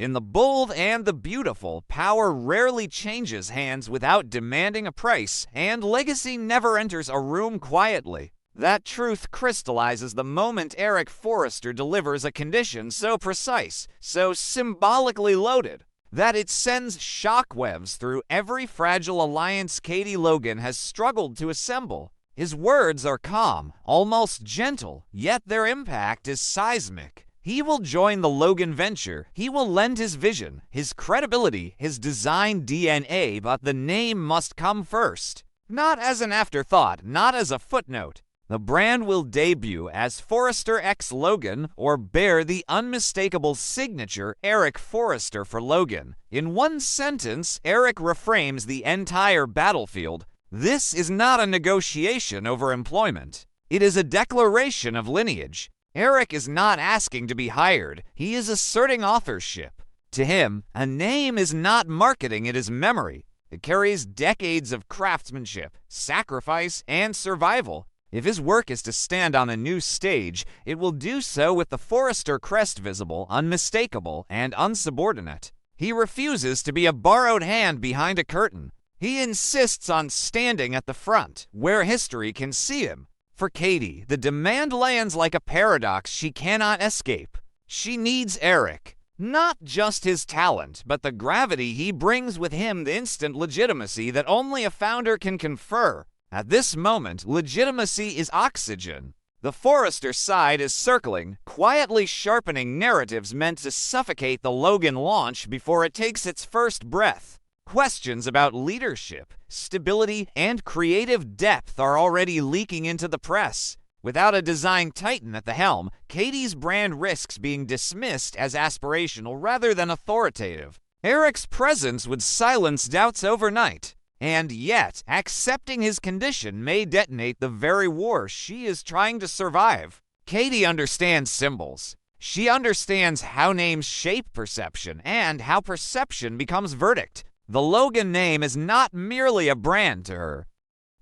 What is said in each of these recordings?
In The Bold and the Beautiful, power rarely changes hands without demanding a price, and legacy never enters a room quietly. That truth crystallizes the moment Eric Forrester delivers a condition so precise, so symbolically loaded, that it sends shockwaves through every fragile alliance Katie Logan has struggled to assemble. His words are calm, almost gentle, yet their impact is seismic. He will join the Logan venture. He will lend his vision, his credibility, his design DNA, but the name must come first. Not as an afterthought, not as a footnote. The brand will debut as Forrester x Logan, or bear the unmistakable signature Eric Forrester for Logan. In one sentence, Eric reframes the entire battlefield. This is not a negotiation over employment. It is a declaration of lineage. Eric is not asking to be hired. He is asserting authorship. To him, a name is not marketing, it is memory. It carries decades of craftsmanship, sacrifice, and survival. If his work is to stand on a new stage, it will do so with the Forrester crest visible, unmistakable, and unsubordinate. He refuses to be a borrowed hand behind a curtain. He insists on standing at the front, where history can see him. For Katie, the demand lands like a paradox she cannot escape. She needs Eric. Not just his talent, but the gravity he brings with him, the instant legitimacy that only a founder can confer. At this moment, legitimacy is oxygen. The Forrester side is circling, quietly sharpening narratives meant to suffocate the Logan launch before it takes its first breath. Questions about leadership, stability, and creative depth are already leaking into the press. Without a design titan at the helm, Katie's brand risks being dismissed as aspirational rather than authoritative. Eric's presence would silence doubts overnight. And yet, accepting his condition may detonate the very war she is trying to survive. Katie understands symbols. She understands how names shape perception and how perception becomes verdict. The Logan name is not merely a brand to her.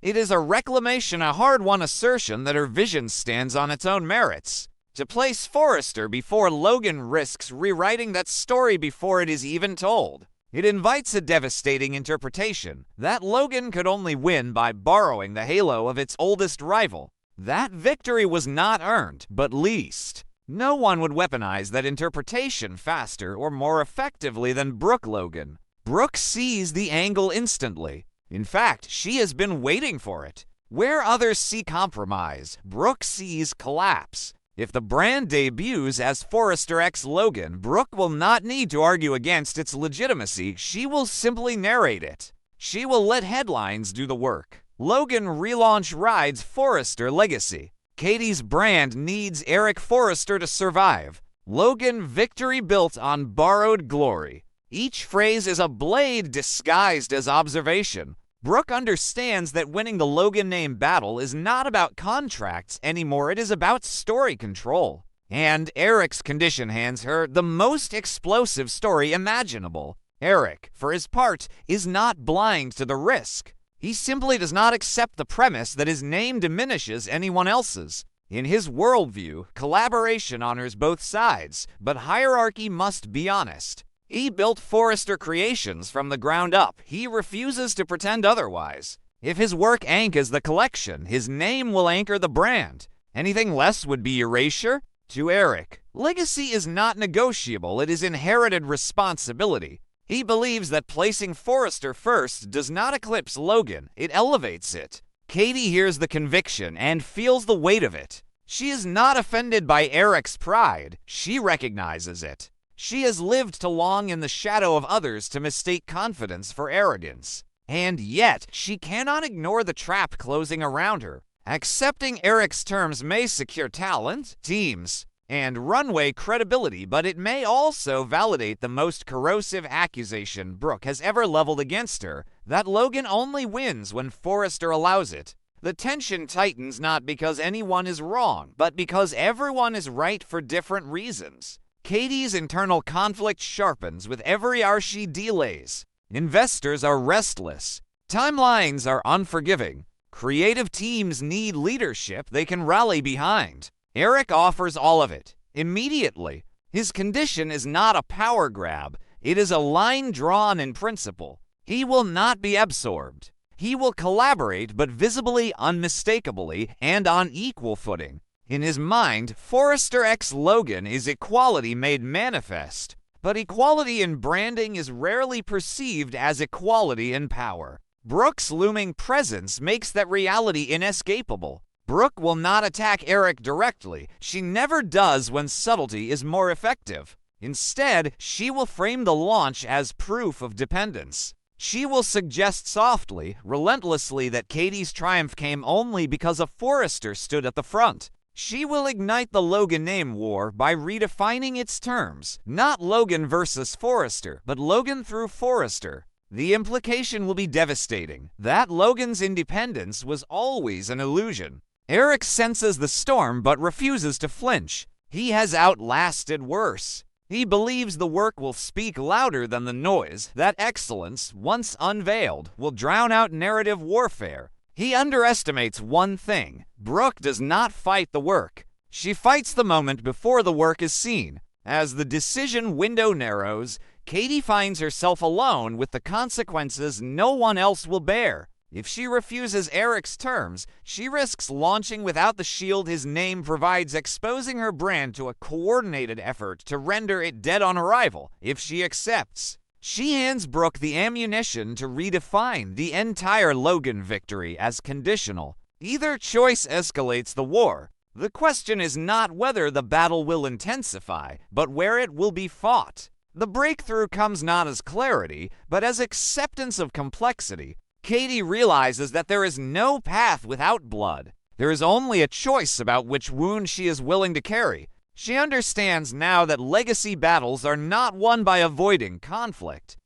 It is a reclamation, a hard-won assertion that her vision stands on its own merits. To place Forrester before Logan risks rewriting that story before it is even told. It invites a devastating interpretation that Logan could only win by borrowing the halo of its oldest rival. That victory was not earned, but leased. No one would weaponize that interpretation faster or more effectively than Brooke Logan. Brooke sees the angle instantly. In fact, she has been waiting for it. Where others see compromise, Brooke sees collapse. If the brand debuts as Forrester x Logan, Brooke will not need to argue against its legitimacy. She will simply narrate it. She will let headlines do the work. Logan relaunch rides Forrester legacy. Katie's brand needs Eric Forrester to survive. Logan victory built on borrowed glory. Each phrase is a blade disguised as observation. Brooke understands that winning the Logan name battle is not about contracts anymore, it is about story control. And Eric's condition hands her the most explosive story imaginable. Eric, for his part, is not blind to the risk. He simply does not accept the premise that his name diminishes anyone else's. In his worldview, collaboration honors both sides, but hierarchy must be honest. He built Forrester Creations from the ground up. He refuses to pretend otherwise. If his work anchors the collection, his name will anchor the brand. Anything less would be erasure. To Eric, legacy is not negotiable, it is inherited responsibility. He believes that placing Forrester first does not eclipse Logan, it elevates it. Katie hears the conviction and feels the weight of it. She is not offended by Eric's pride, she recognizes it. She has lived too long in the shadow of others to mistake confidence for arrogance. And yet, she cannot ignore the trap closing around her. Accepting Eric's terms may secure talent, teams, and runway credibility, but it may also validate the most corrosive accusation Brooke has ever leveled against her, that Logan only wins when Forrester allows it. The tension tightens not because anyone is wrong, but because everyone is right for different reasons. Katie's internal conflict sharpens with every hour she delays. Investors are restless. Timelines are unforgiving. Creative teams need leadership they can rally behind. Eric offers all of it, immediately. His condition is not a power grab, it is a line drawn in principle. He will not be absorbed. He will collaborate, but visibly, unmistakably, and on equal footing. In his mind, Forrester X Logan is equality made manifest, but equality in branding is rarely perceived as equality in power. Brooke's looming presence makes that reality inescapable. Brooke will not attack Eric directly. She never does when subtlety is more effective. Instead, she will frame the launch as proof of dependence. She will suggest softly, relentlessly, that Katie's triumph came only because a Forrester stood at the front. She will ignite the Logan name war by redefining its terms, not Logan versus Forrester, but Logan through Forrester. The implication will be devastating, that Logan's independence was always an illusion. Eric senses the storm but refuses to flinch. He has outlasted worse. He believes the work will speak louder than the noise, that excellence, once unveiled, will drown out narrative warfare. He underestimates one thing. Brooke does not fight the work. She fights the moment before the work is seen. As the decision window narrows, Katie finds herself alone with the consequences no one else will bear. If she refuses Eric's terms, she risks launching without the shield his name provides, exposing her brand to a coordinated effort to render it dead on arrival. If she accepts, she hands Brooke the ammunition to redefine the entire Logan victory as conditional. Either choice escalates the war. The question is not whether the battle will intensify, but where it will be fought. The breakthrough comes not as clarity, but as acceptance of complexity. Katie realizes that there is no path without blood. There is only a choice about which wound she is willing to carry. She understands now that legacy battles are not won by avoiding conflict.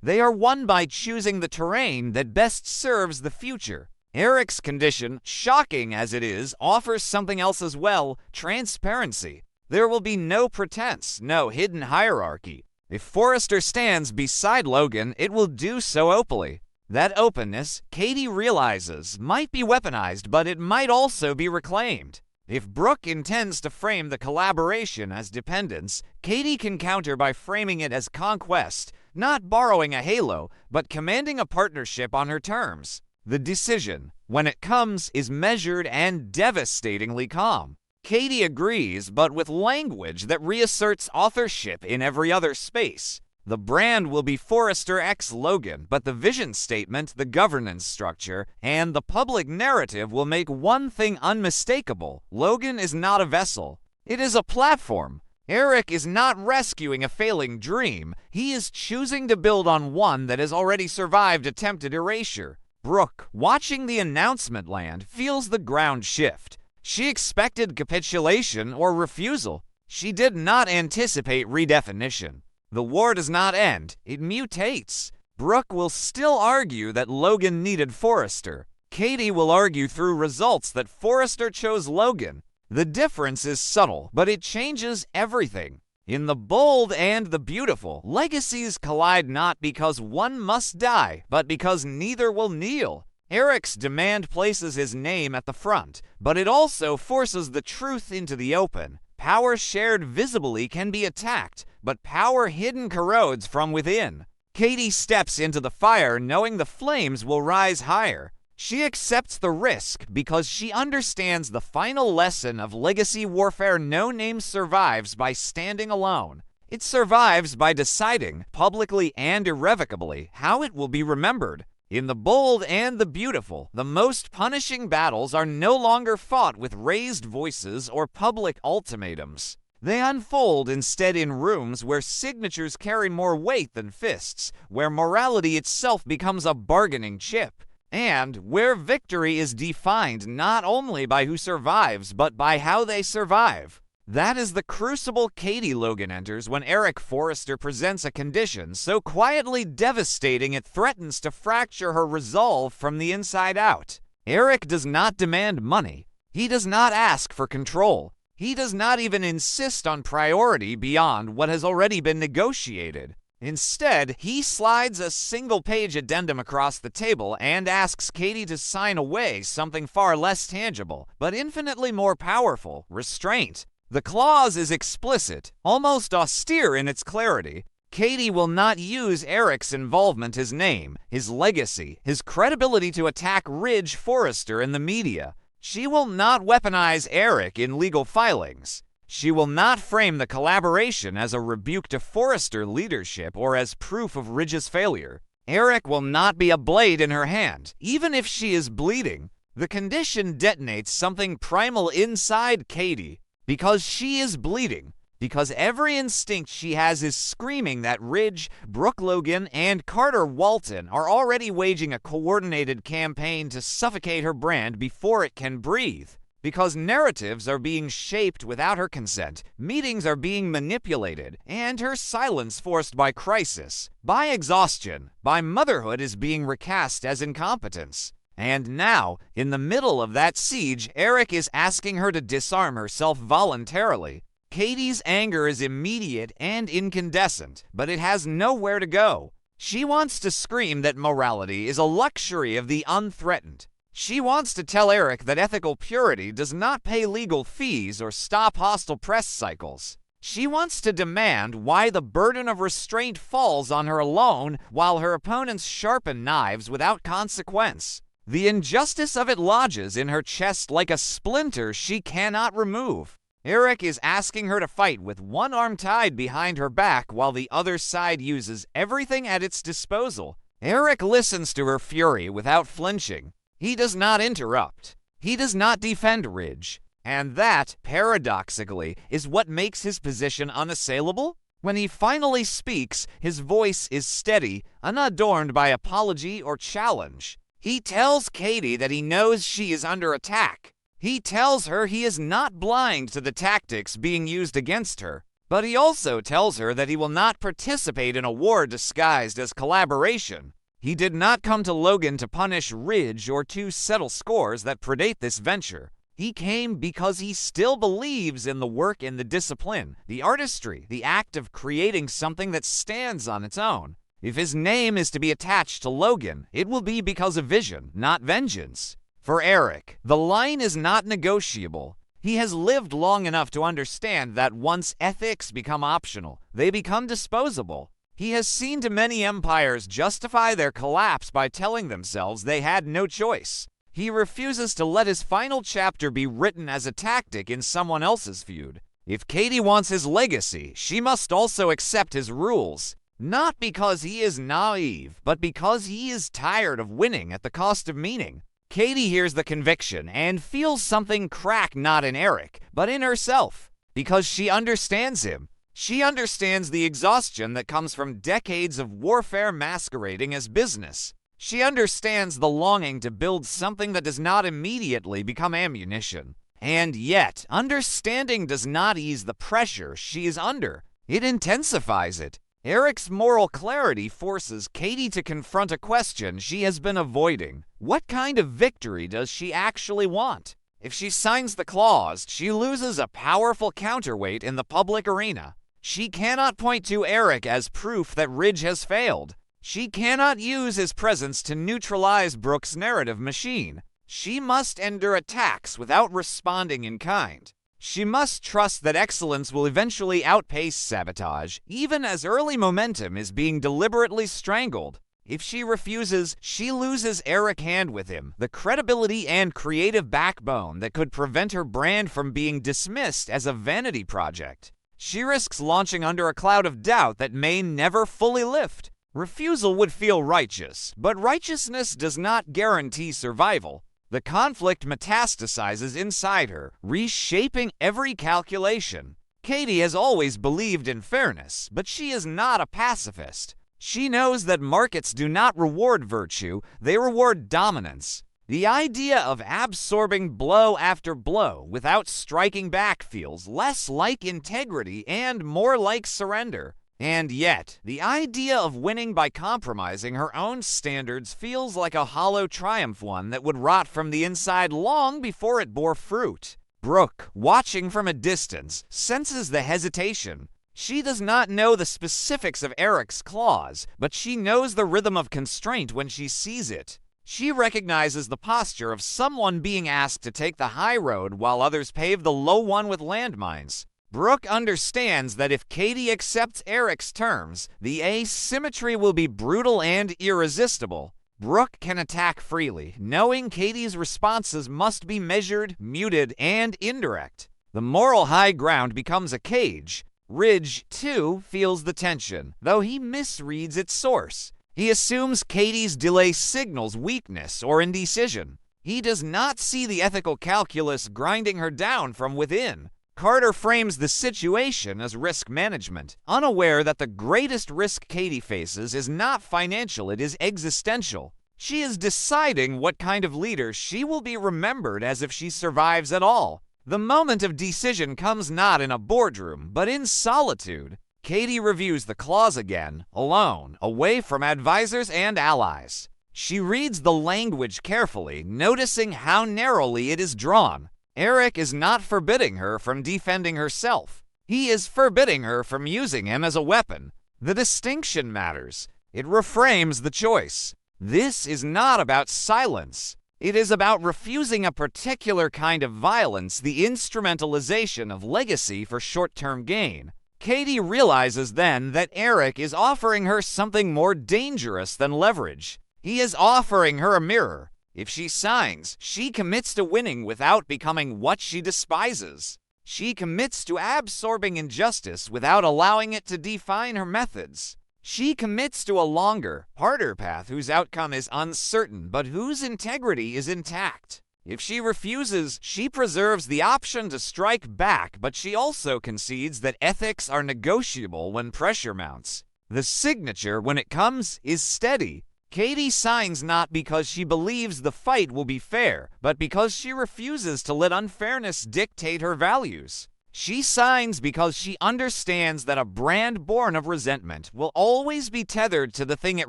They are won by choosing the terrain that best serves the future. Eric's condition, shocking as it is, offers something else as well: transparency. There will be no pretense, no hidden hierarchy. If Forrester stands beside Logan, it will do so openly. That openness, Katie realizes, might be weaponized, but it might also be reclaimed. If Brooke intends to frame the collaboration as dependence, Katie can counter by framing it as conquest, not borrowing a halo, but commanding a partnership on her terms. The decision, when it comes, is measured and devastatingly calm. Katie agrees, but with language that reasserts authorship in every other space. The brand will be Forrester X Logan, but the vision statement, the governance structure, and the public narrative will make one thing unmistakable: Logan is not a vessel. It is a platform. Eric is not rescuing a failing dream. He is choosing to build on one that has already survived attempted erasure. Brooke, watching the announcement land, feels the ground shift. She expected capitulation or refusal. She did not anticipate redefinition. The war does not end, it mutates. Brooke will still argue that Logan needed Forrester. Katie will argue through results that Forrester chose Logan. The difference is subtle, but it changes everything. In The Bold and the Beautiful, legacies collide not because one must die, but because neither will kneel. Eric's demand places his name at the front, but it also forces the truth into the open. Power shared visibly can be attacked, but power hidden corrodes from within. Katie steps into the fire knowing the flames will rise higher. She accepts the risk because she understands the final lesson of legacy warfare: no name survives by standing alone. It survives by deciding, publicly and irrevocably, how it will be remembered. In The Bold and the Beautiful, the most punishing battles are no longer fought with raised voices or public ultimatums. They unfold instead in rooms where signatures carry more weight than fists, where morality itself becomes a bargaining chip, and where victory is defined not only by who survives, but by how they survive. That is the crucible Katie Logan enters when Eric Forrester presents a condition so quietly devastating it threatens to fracture her resolve from the inside out. Eric does not demand money. He does not ask for control. He does not even insist on priority beyond what has already been negotiated. Instead, he slides a single-page addendum across the table and asks Katie to sign away something far less tangible, but infinitely more powerful: restraint. The clause is explicit, almost austere in its clarity. Katie will not use Eric's involvement, his name, his legacy, his credibility to attack Ridge Forrester in the media. She will not weaponize Eric in legal filings. She will not frame the collaboration as a rebuke to Forrester leadership or as proof of Ridge's failure. Eric will not be a blade in her hand, even if she is bleeding. The condition detonates something primal inside Katie. Because she is bleeding, because every instinct she has is screaming that Ridge, Brooke Logan, and Carter Walton are already waging a coordinated campaign to suffocate her brand before it can breathe. Because narratives are being shaped without her consent, meetings are being manipulated, and her silence forced by crisis, by exhaustion, by motherhood is being recast as incompetence. And now, in the middle of that siege, Eric is asking her to disarm herself voluntarily. Katie's anger is immediate and incandescent, but it has nowhere to go. She wants to scream that morality is a luxury of the unthreatened. She wants to tell Eric that ethical purity does not pay legal fees or stop hostile press cycles. She wants to demand why the burden of restraint falls on her alone while her opponents sharpen knives without consequence. The injustice of it lodges in her chest like a splinter she cannot remove. Eric is asking her to fight with one arm tied behind her back while the other side uses everything at its disposal. Eric listens to her fury without flinching. He does not interrupt. He does not defend Ridge. And that, paradoxically, is what makes his position unassailable. When he finally speaks, his voice is steady, unadorned by apology or challenge. He tells Katie that he knows she is under attack. He tells her he is not blind to the tactics being used against her. But he also tells her that he will not participate in a war disguised as collaboration. He did not come to Logan to punish Ridge or to settle scores that predate this venture. He came because he still believes in the work and the discipline, the artistry, the act of creating something that stands on its own. If his name is to be attached to Logan, it will be because of vision, not vengeance. For Eric, the line is not negotiable. He has lived long enough to understand that once ethics become optional, they become disposable. He has seen too many empires justify their collapse by telling themselves they had no choice. He refuses to let his final chapter be written as a tactic in someone else's feud. If Katie wants his legacy, she must also accept his rules. Not because he is naive, but because he is tired of winning at the cost of meaning. Katie hears the conviction and feels something crack not in Eric, but in herself. Because she understands him. She understands the exhaustion that comes from decades of warfare masquerading as business. She understands the longing to build something that does not immediately become ammunition. And yet, understanding does not ease the pressure she is under. It intensifies it. Eric's moral clarity forces Katie to confront a question she has been avoiding. What kind of victory does she actually want? If she signs the clause, she loses a powerful counterweight in the public arena. She cannot point to Eric as proof that Ridge has failed. She cannot use his presence to neutralize Brooke's narrative machine. She must endure attacks without responding in kind. She must trust that excellence will eventually outpace sabotage, even as early momentum is being deliberately strangled. If she refuses, she loses Eric hand with him, the credibility and creative backbone that could prevent her brand from being dismissed as a vanity project. She risks launching under a cloud of doubt that may never fully lift. Refusal would feel righteous, but righteousness does not guarantee survival. The conflict metastasizes inside her, reshaping every calculation. Katie has always believed in fairness, but she is not a pacifist. She knows that markets do not reward virtue, they reward dominance. The idea of absorbing blow after blow without striking back feels less like integrity and more like surrender. And yet, the idea of winning by compromising her own standards feels like a hollow triumph, one that would rot from the inside long before it bore fruit. Brooke, watching from a distance, senses the hesitation. She does not know the specifics of Eric's clause, but she knows the rhythm of constraint when she sees it. She recognizes the posture of someone being asked to take the high road while others pave the low one with landmines. Brooke understands that if Katie accepts Eric's terms, the asymmetry will be brutal and irresistible. Brooke can attack freely, knowing Katie's responses must be measured, muted, and indirect. The moral high ground becomes a cage. Ridge, too, feels the tension, though he misreads its source. He assumes Katie's delay signals weakness or indecision. He does not see the ethical calculus grinding her down from within. Carter frames the situation as risk management, unaware that the greatest risk Katie faces is not financial, it is existential. She is deciding what kind of leader she will be remembered as if she survives at all. The moment of decision comes not in a boardroom, but in solitude. Katie reviews the clause again, alone, away from advisors and allies. She reads the language carefully, noticing how narrowly it is drawn. Eric is not forbidding her from defending herself. He is forbidding her from using him as a weapon. The distinction matters. It reframes the choice. This is not about silence. It is about refusing a particular kind of violence, the instrumentalization of legacy for short-term gain. Katie realizes then that Eric is offering her something more dangerous than leverage. He is offering her a mirror. If she signs, she commits to winning without becoming what she despises. She commits to absorbing injustice without allowing it to define her methods. She commits to a longer, harder path whose outcome is uncertain but whose integrity is intact. If she refuses, she preserves the option to strike back, but she also concedes that ethics are negotiable when pressure mounts. The signature, when it comes, is steady. Katie signs not because she believes the fight will be fair, but because she refuses to let unfairness dictate her values. She signs because she understands that a brand born of resentment will always be tethered to the thing it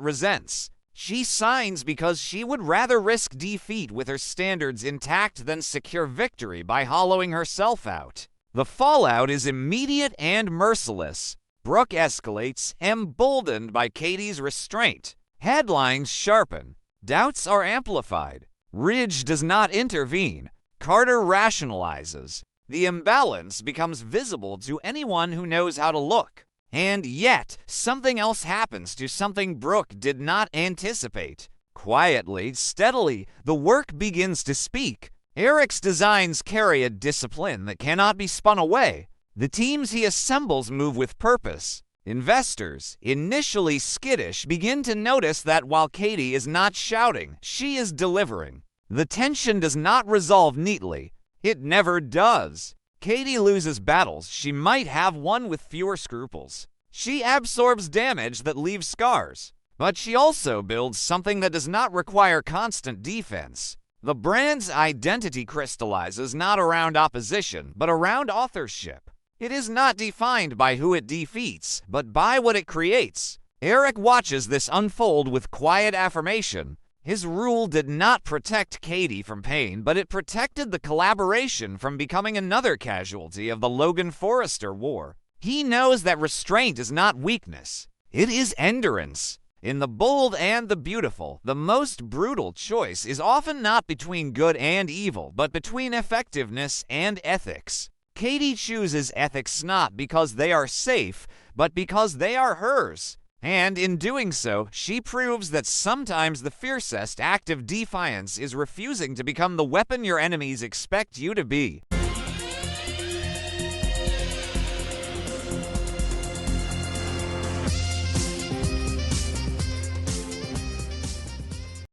resents. She signs because she would rather risk defeat with her standards intact than secure victory by hollowing herself out. The fallout is immediate and merciless. Brooke escalates, emboldened by Katie's restraint. Headlines sharpen. Doubts are amplified. Ridge does not intervene. Carter rationalizes. The imbalance becomes visible to anyone who knows how to look. And yet, something else happens to something Brooke did not anticipate. Quietly, steadily, the work begins to speak. Eric's designs carry a discipline that cannot be spun away. The teams he assembles move with purpose. Investors, initially skittish, begin to notice that while Katie is not shouting, she is delivering. The tension does not resolve neatly. It never does. Katie loses battles she might have won with fewer scruples. She absorbs damage that leaves scars. But she also builds something that does not require constant defense. The brand's identity crystallizes not around opposition, but around authorship. It is not defined by who it defeats, but by what it creates. Eric watches this unfold with quiet affirmation. His rule did not protect Katie from pain, but it protected the collaboration from becoming another casualty of the Logan Forrester war. He knows that restraint is not weakness. It is endurance. In The Bold and the Beautiful, the most brutal choice is often not between good and evil, but between effectiveness and ethics. Katie chooses ethics not because they are safe, but because they are hers. And in doing so, she proves that sometimes the fiercest act of defiance is refusing to become the weapon your enemies expect you to be.